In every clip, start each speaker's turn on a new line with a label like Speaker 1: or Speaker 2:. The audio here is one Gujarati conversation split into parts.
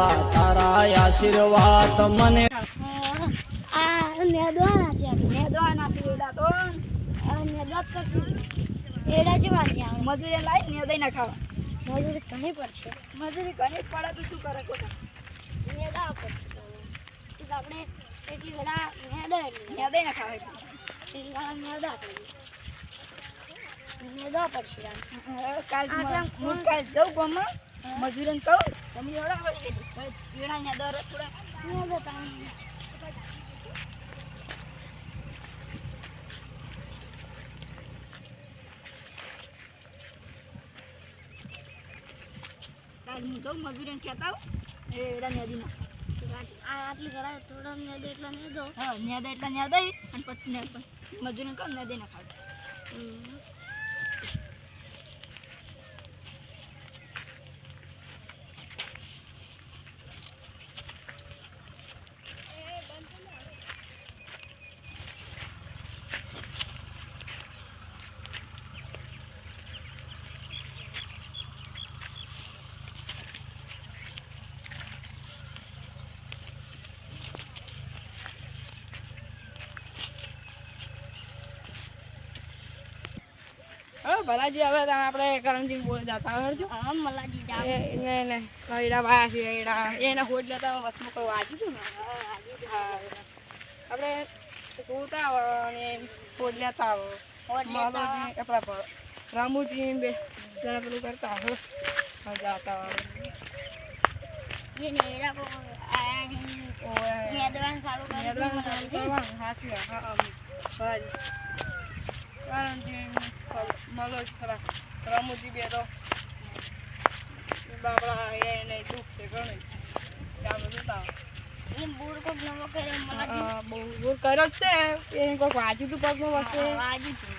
Speaker 1: ભોળા તારા આશીર્વાદ મને
Speaker 2: મજૂરી લાવી ને દઈ ના ખાવા મજૂરી ઘણી પડશે મજૂરી ઘણી પડે તો શું કરે કોટા મેદા પડશે આપણે એટલી બધા મેદા દઈ ના ખાવા એટલી બધા મેદા મેદા પડશે કાલ જવું ગમમાં મજૂરીને કહું તમે એવડા પીડા ને દર થોડા મેદા હું જાઉં મજૂરીને કહેતા આવું એડા નેદીના આટલી ઘણા થોડા નેદે એટલા નેદો હા નેદા એટલા નેદાઈ અને પછી મજૂરીને કહું નેદે ના ખાવ ભલાજી હવે આપણે કરણજી બોલ જતા આવડજો હા મલાજી જાવ એને કઈડા વાસી એને હોડ લેતા વસમાં કોઈ વાંચી હતું ને હા આપણે જોતા અને હોડ લેતા આવો આપણા રામુજી બે જણા પેલું કરતા આવો જતા આવો મગજ ખરા રમૂજી બે તો બાપડા એને દુઃખ છે ઘણું આપણે જોતા બૂર કોક નવો કર્યો બૂર કર્યો જ છે એને કોઈક વાજ્યું તું પગમાં વસે વાજ્યું તું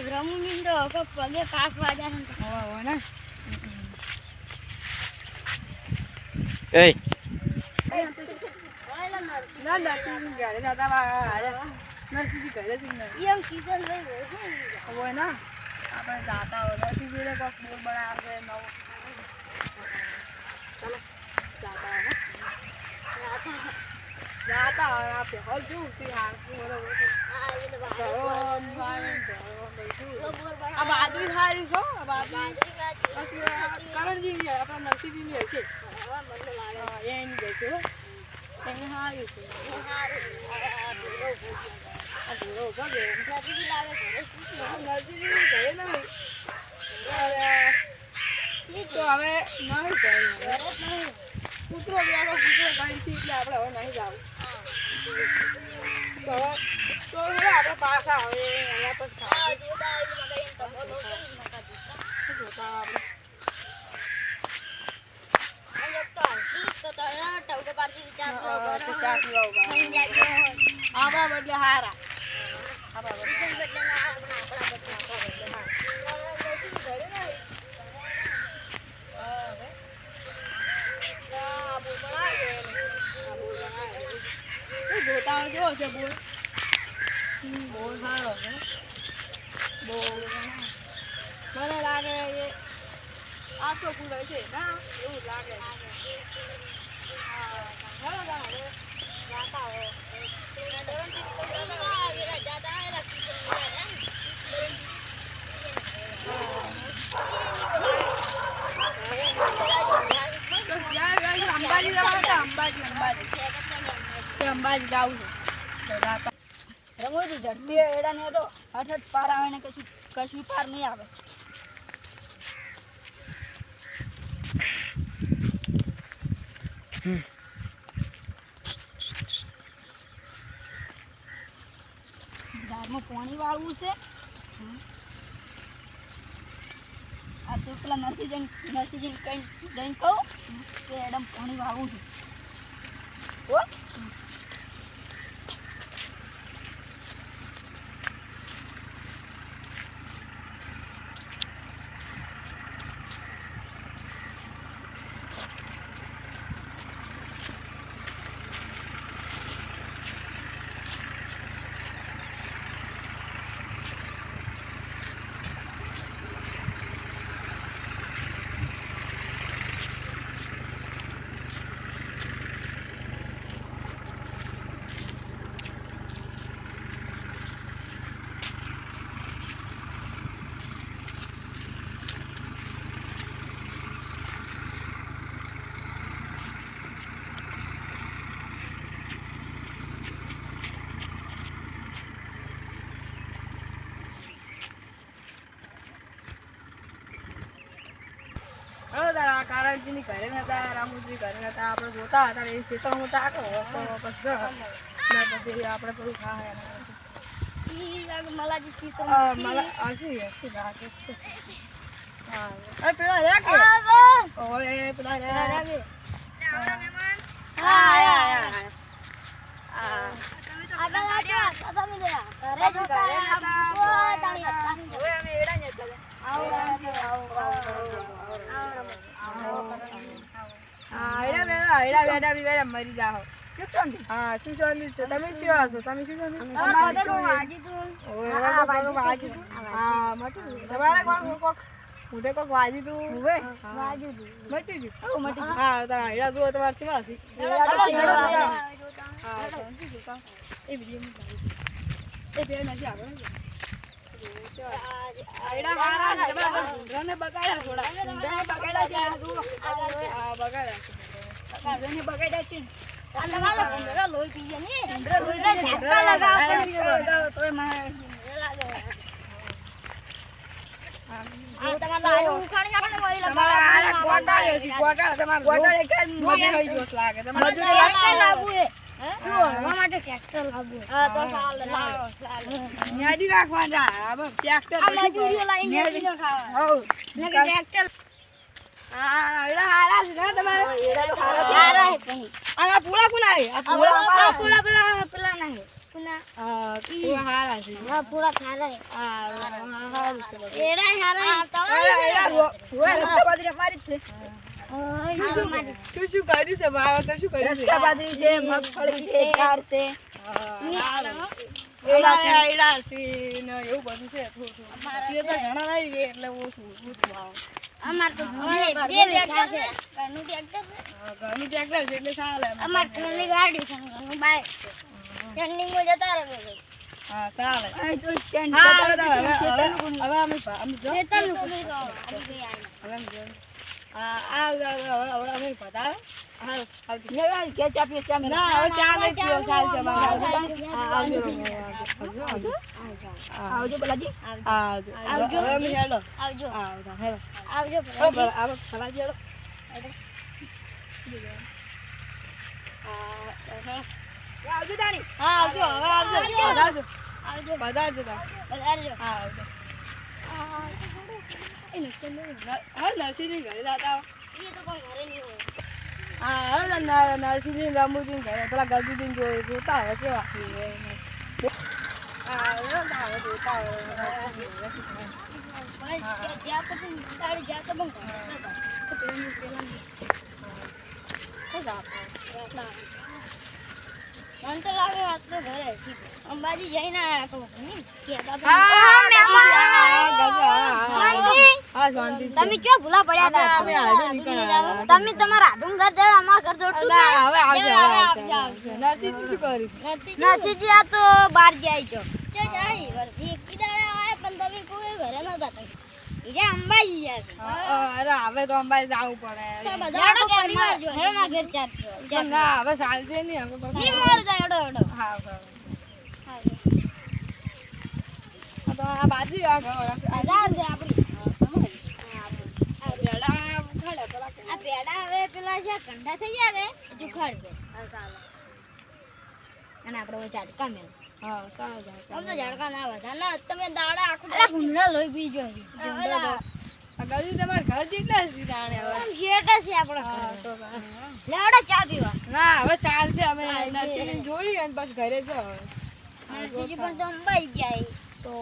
Speaker 2: રમૂજી તો કોઈક પગે પાસ વાજ્યા ને હોય ને ના નરસિંહ ઘરે જતા નરસિંહ ઘરે એમ સીઝન હોય ને આપણે જાતા હોય નરસિંહ જોડે કોઈક બોર બનાવે નવો ચાલો જાતા હોય જાતા હોય આપણે હલ જોઉં આ બાજુ સારી છો આ બાજુ કરણજી આપણા નરસિંહજીની હશે એની જશે એને સારું છે તો હવે નહીં કૂતરો બેઠો કૂતરો ગઈ છે એટલે આપણે હવે નહીં જાવ તો હવે આપણે પાછા હવે અહીંયા પછી જોતા આપણા બદલે હારા જોતા જો છે બોલ બહુ સારો છે બહુ મને લાગે એ આખો ફૂલ છે ના એવું લાગે અંબાજી જાવું છે રમોજી ઝડપી એડા ને તો હઠ પાર આવે ને કશું પાર નહીં આવે ઝાડમાં પાણી વાળવું છે આ તો પેલા નરસિંહજી કઈ જઈને કહું કે એડમ પાણી વાળવું છે હવે તારા કારણજીની ઘરે નતા, રામુજી ઘરે નતા, આપણે જોતા હતા એ ખેતરમાં તાકો પછી આપણે થોડું ખાય
Speaker 3: મલાજી સીતર
Speaker 2: પેલા રે કે ઓય પેલા રે મરી જાઓ. હા શું શાંતિ છે? તમે શું હશો? તમે શું શાંતિ? હા મટી હું કોક વાજી તું મટી ગયું. હા તારા હીરા જુઓ તમારે કેવા છે? એ વિડીયો એ બે નથી આગળ આયડા હારા છે બગાડ્યા થોડા બગાડ્યા છે હા બગાડ્યા છે
Speaker 3: લોહી પીએ ને
Speaker 2: તોય મને નરસિંહ ઘરે જતા નરસિંહ રામુજી ઘરે પેલા ગજુજી જોતા હવે કેવા જોતા
Speaker 3: મન તો લાગે આજ તો ઘરે અંબાજી જઈને આયા તો તમે ક્યાં ભૂલા પડ્યા હતા? તમે તમારા આડું ઘર જરા અમારા ઘર જોડતું નરસિંહજી આ તો બહાર જાય છો જાય વર્ધી કીધા આયા પણ તમે કોઈ ઘરે ન જતા ઈજા અંબાજી ગયા
Speaker 2: અરે હવે તો અંબાજી જવું પડે
Speaker 3: ઘર ચાર
Speaker 2: ના હવે સાંજે નહીં હવે
Speaker 3: ની મોડ જાય એડો
Speaker 2: હા તો આ બાજુ આ ઘર
Speaker 3: આધાર છે આપણી
Speaker 2: પેડા
Speaker 3: આ પેડા હવે પેલા જે કંઠા થઈ જાય હજુ ખડ દે અને આપણે ઝાડકા મેલ
Speaker 2: હા સારું
Speaker 3: આમ તો ઝાડકા ના વધા ના તમે દાડા આખું અલા ગુંડલા લોહી પી જો
Speaker 2: આ ગયું તમાર ઘર જેટલા છે જાણે હવે
Speaker 3: ગેટ છે આપણો
Speaker 2: હા તો
Speaker 3: લેવડો ચા પીવા
Speaker 2: ના હવે સાંજ છે અમે નરસિંહ જોઈ અને પછી ઘરે જાવ
Speaker 3: નરસિંહજી પણ તો અંબાઈ જાય
Speaker 2: તો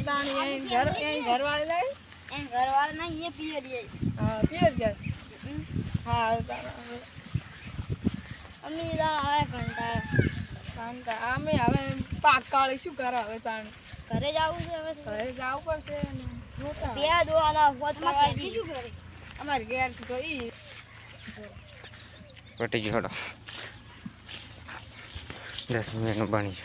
Speaker 2: તાણી ઘરવાળી લાવી
Speaker 3: એમ ઘરવાળા ના એ પીએ દે
Speaker 2: હા પિયર ગયા હા
Speaker 3: અમી દા હવે કંટા
Speaker 2: અમે હવે પાક કાળી શું કરે હવે તાણ
Speaker 3: ઘરે જાવું છે હવે
Speaker 2: ઘરે જવું પડશે ને જોતા
Speaker 3: બે દોવાના હોત પાડી શું કરે
Speaker 2: અમારે ઘેર છે તો ઈ
Speaker 4: પટી ગયો 10 મિનિટનું બની